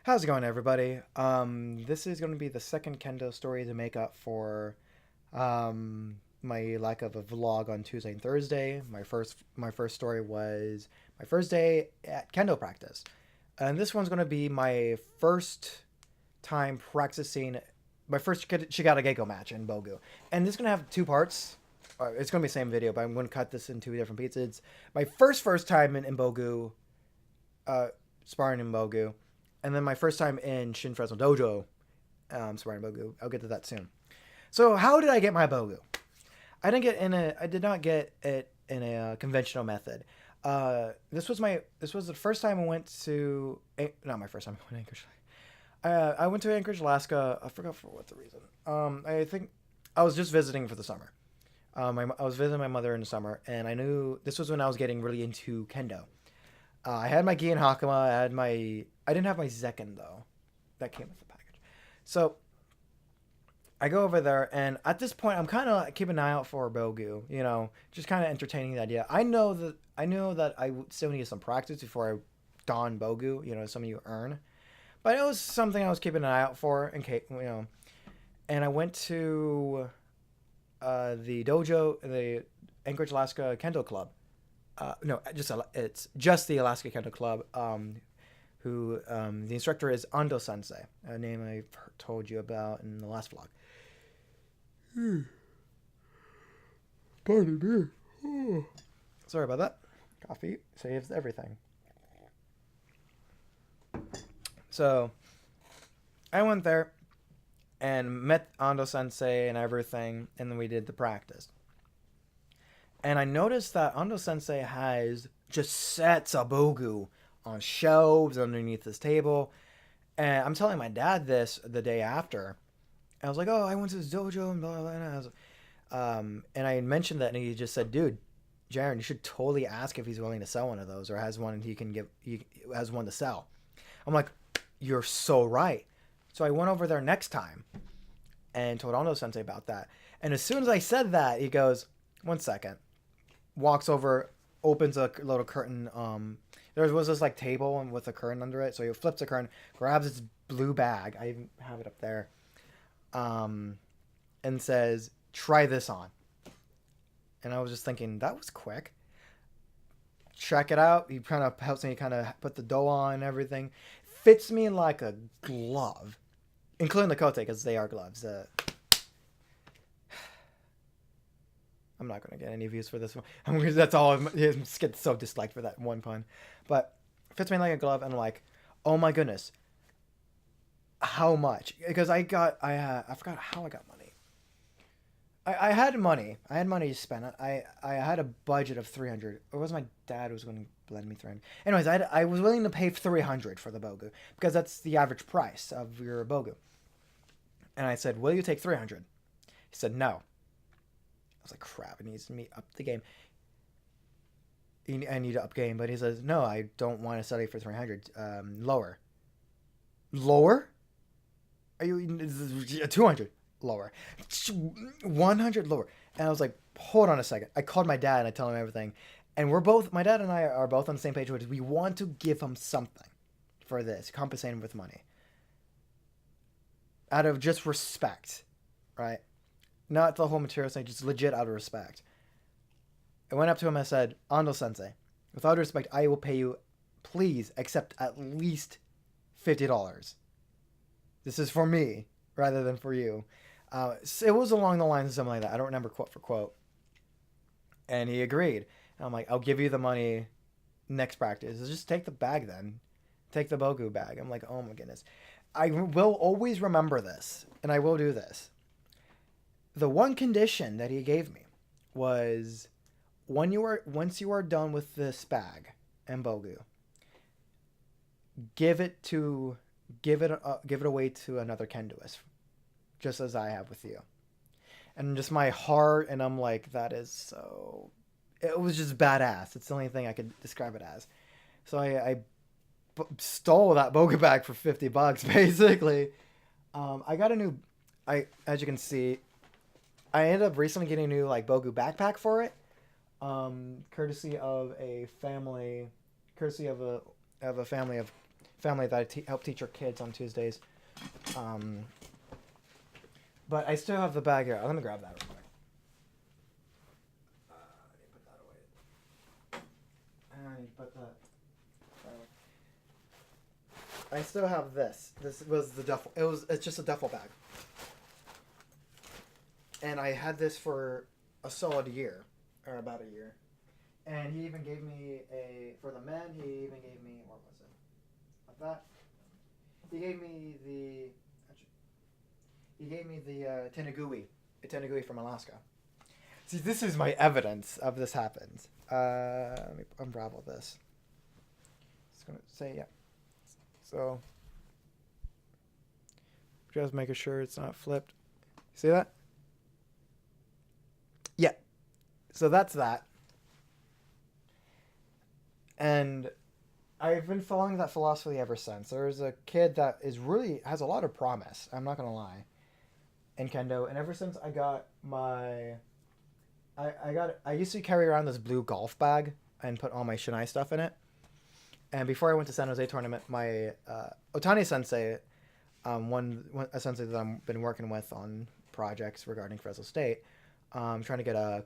How's it going, everybody? This is going to be the second Kendo story to make up for my lack of a vlog on Tuesday and Thursday. My first story was my first day at Kendo practice, and this one's going to be my first time practicing my first Shigata Geiko match in Bogu, and this is going to have two parts. It's going to be the same video, but I'm going to cut this into different pieces. It's my first time in Bogu, sparring in Bogu, and then my first time in Shin Fresno Dojo, sparring Bogu. I'll get to that soon. So how did I get my Bogu? I did not get it in a conventional method. This was the first time I went to, not my first time I went to Anchorage. I went to Anchorage, Alaska. I forgot for what the reason. I think I was just visiting for the summer. I was visiting my mother in the summer, and I knew this was when I was getting really into Kendo. I had my gi and hakama. I didn't have my zekken though. That came with the package. So I go over there, and at this point, I'm kind of keeping an eye out for Bogu. Just kind of entertaining the idea. I know that I would still need some practice before I don Bogu. Something you earn, but it was something I was keeping an eye out for in case. And I went to the dojo, the Anchorage, Alaska Kendo Club. No, it's just the Alaska Kendo Club. Who the instructor is Ando Sensei, a name I told you about in the last vlog. Pardon me. Sorry about that. Coffee saves everything. So I went there and met Ando Sensei and everything, and then we did the practice. And I noticed that Ando Sensei has just sets of Bogu on shelves underneath this table. And I'm telling my dad this the day after. I was like, "Oh, I went to this dojo and blah blah blah." And I mentioned that, and he just said, "Dude, Jaron, you should totally ask if he's willing to sell one of those, or has one he has one to sell." I'm like, "You're so right." So I went over there next time and told Ando Sensei about that. And as soon as I said that, he goes, "One second." Walks over, opens a little curtain. There was this table and with a curtain under it. So he flips the curtain, grabs his blue bag. I even have it up there. And says, "Try this on." And I was just thinking, that was quick. Check it out. He kind of helps me put the dough on and everything. Fits me like a glove, including the kote, because they are gloves. I'm not going to get any views for this one. That's all. I get so disliked for that one pun. But fits me like a glove, and I'm like, oh my goodness. How much? Because I forgot how I got money. I had money. I had money to spend. I had a budget of 300. Or was my dad who was going to lend me 300? Anyways, I was willing to pay 300 for the Bogu, because that's the average price of your Bogu. And I said, "Will you take 300? He said, "No." I was like, crap, it needs me up the game. I need to up game, but he says, "No, I don't want to study for 300. Lower." Lower? Are you 200 lower? 100 lower? And I was like, hold on a second. I called my dad and I told him everything. And my dad and I are both on the same page, which is we want to give him something for this, compensate him with money. Out of just respect, right? Not the whole material thing, just legit out of respect. I went up to him and I said, "Ando Sensei, with all due respect, I will pay you, please accept at least $50. This is for me rather than for you." It was along the lines of something like that. I don't remember quote for quote. And he agreed. And I'm like, "I'll give you the money next practice. Just take the bag then. Take the Bogu bag." I'm like, oh my goodness. I will always remember this, and I will do this. The one condition that he gave me was once you are done with this bag and Bogu, give it away to another Kendoist, just as I have with you. And just my heart, and I'm like, that is so. It was just badass. It's the only thing I could describe it as. So I stole that Bogu bag for $50, basically. I got a new. As you can see, I ended up recently getting a new Bogu backpack for it, courtesy of a family of family that help teach our kids on Tuesdays. Um, but I still have the bag here. Let me grab that real quick. Let me put that away. Put that. I still have this. This was the duffel. It's just a duffel bag. And I had this for a solid year, or about a year. And he even gave me for the men, he even gave me, what was it? Like that. He gave me the Tenagui from Alaska. See, this is my evidence of this happened. Let me unravel this. Just gonna say, yeah. So, just making sure it's not flipped. See that? Yeah. So that's that. And I've been following that philosophy ever since. There's a kid that has a lot of promise. I'm not gonna lie. In Kendo, and ever since I got I used to carry around this blue golf bag and put all my Shinai stuff in it. And before I went to San Jose tournament, my Otani sensei, a sensei that I've been working with on projects regarding Fresno State, trying to get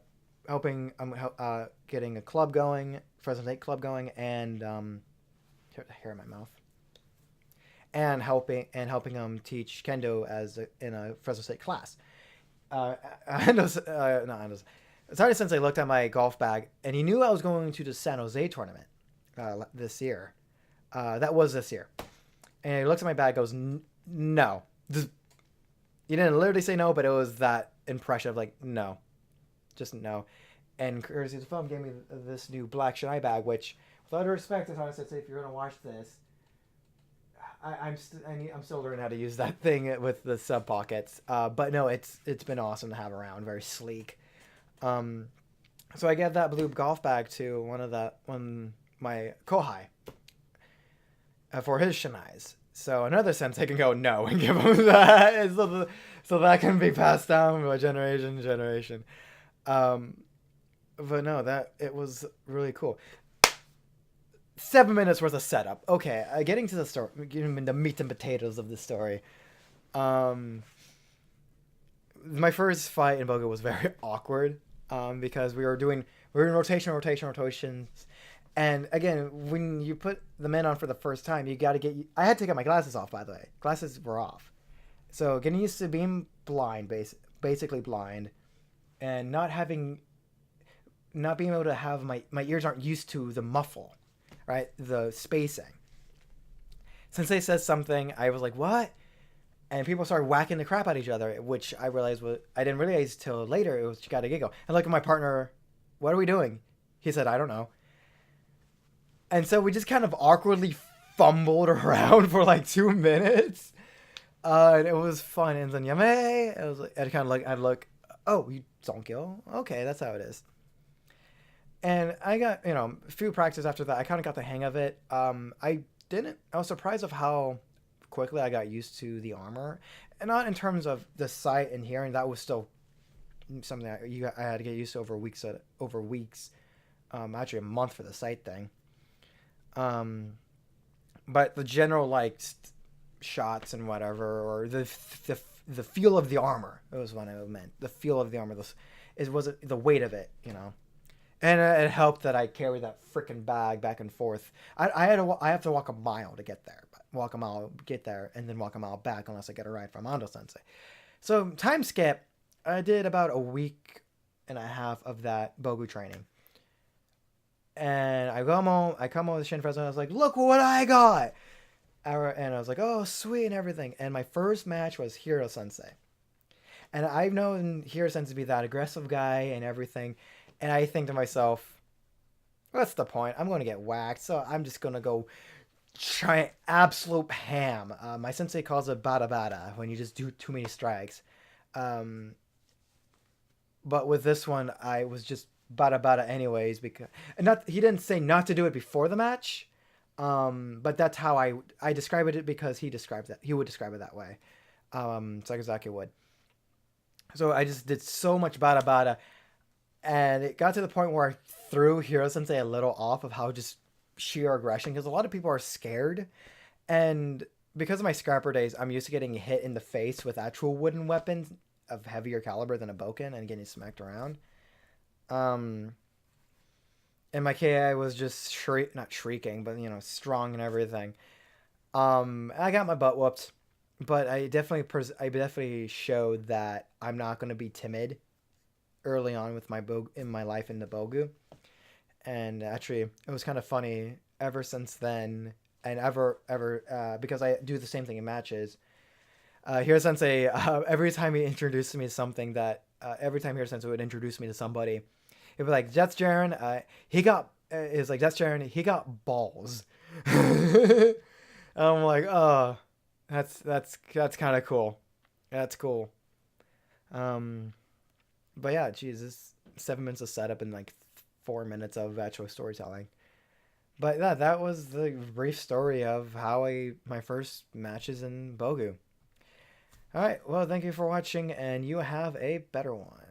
getting a club going, Fresno State club going, and hair in my mouth, and helping teach Kendo in a Fresno State class. Otani sensei looked at my golf bag, and he knew I was going to the San Jose tournament this year. That was this year. And he looks at my bag, goes, no. He didn't literally say no, but it was that impression of like, no. Just no. And courtesy of the film gave me this new black Shinai bag, which, with all due respect, I said, if you're going to watch this, I'm still learning how to use that thing with the sub pockets. But no, it's been awesome to have around. Very sleek. So I gave that blue golf bag to my kohai for his Shinais. So another sensei can go no and give him that, so that can be passed down by generation to generation. But no, it was really cool. 7 minutes worth of setup. Okay, getting to the story, getting the meat and potatoes of the story. My first fight in Bogu was very awkward because we were in rotations. And again, when you put the men on for the first time, you got to I had to get my glasses off, by the way. Glasses were off. So getting used to being blind, basically blind, and not being able to have my ears aren't used to the muffle, right? The spacing. Sensei says something, I was like, what? And people started whacking the crap out of each other, which I didn't realize till later it was Chikata Gigo. And look at my partner, what are we doing? He said, I don't know. And so we just kind of awkwardly fumbled around for like 2 minutes. And it was fun. And then Yame, I was like, I'd look, oh, you don't kill? Okay, that's how it is. And I got, a few practices after that. I kind of got the hang of it. I was surprised of how quickly I got used to the armor. And not in terms of the sight and hearing, that was still something I had to get used to over weeks. Actually a month for the sight thing. But the general shots and whatever, or the feel of the armor, that was what I meant. The feel of the armor was the weight of it, And it helped that I carried that freaking bag back and forth. I have to walk a mile to get there, get there, and then walk a mile back unless I get a ride from Ando Sensei. So time skip, I did about a week and a half of that Bogu training. And I come home with Shin Fresno, and I was like, look what I got! And I was like, oh, sweet, and everything. And my first match was Hiro Sensei. And I've known Hiro Sensei to be that aggressive guy and everything. And I think to myself, what's the point? I'm going to get whacked, so I'm just going to go try absolute ham. My sensei calls it bada bada, when you just do too many strikes. But with this one, I was just bada bada anyways, because he didn't say not to do it before the match, but that's how I describe it, because he would describe it that way. Sakazaki would. So I just did so much bada bada, and it got to the point where I threw Hiro Sensei a little off of how just sheer aggression, because a lot of people are scared, And because of my scrapper days, I'm used to getting hit in the face with actual wooden weapons of heavier caliber than a boken and getting smacked around. Um, and my KI was just not shrieking, but strong and everything. I got my butt whooped, but I definitely showed that I'm not going to be timid early on with in my life in the Bogu. And actually, it was kind of funny ever since then, and because I do the same thing in matches. Hiro Sensei, every time he introduced me to something that, every time Hiro Sensei would introduce me to somebody, he'd be like, Jets Jaren, Jets Jaren, he got balls. I'm like, oh, that's kind of cool. That's cool. Um, but yeah, Jesus, 7 minutes of setup and like 4 minutes of actual storytelling. But yeah, that was the brief story of how my first matches in Bogu. All right, well, thank you for watching, and you have a better one.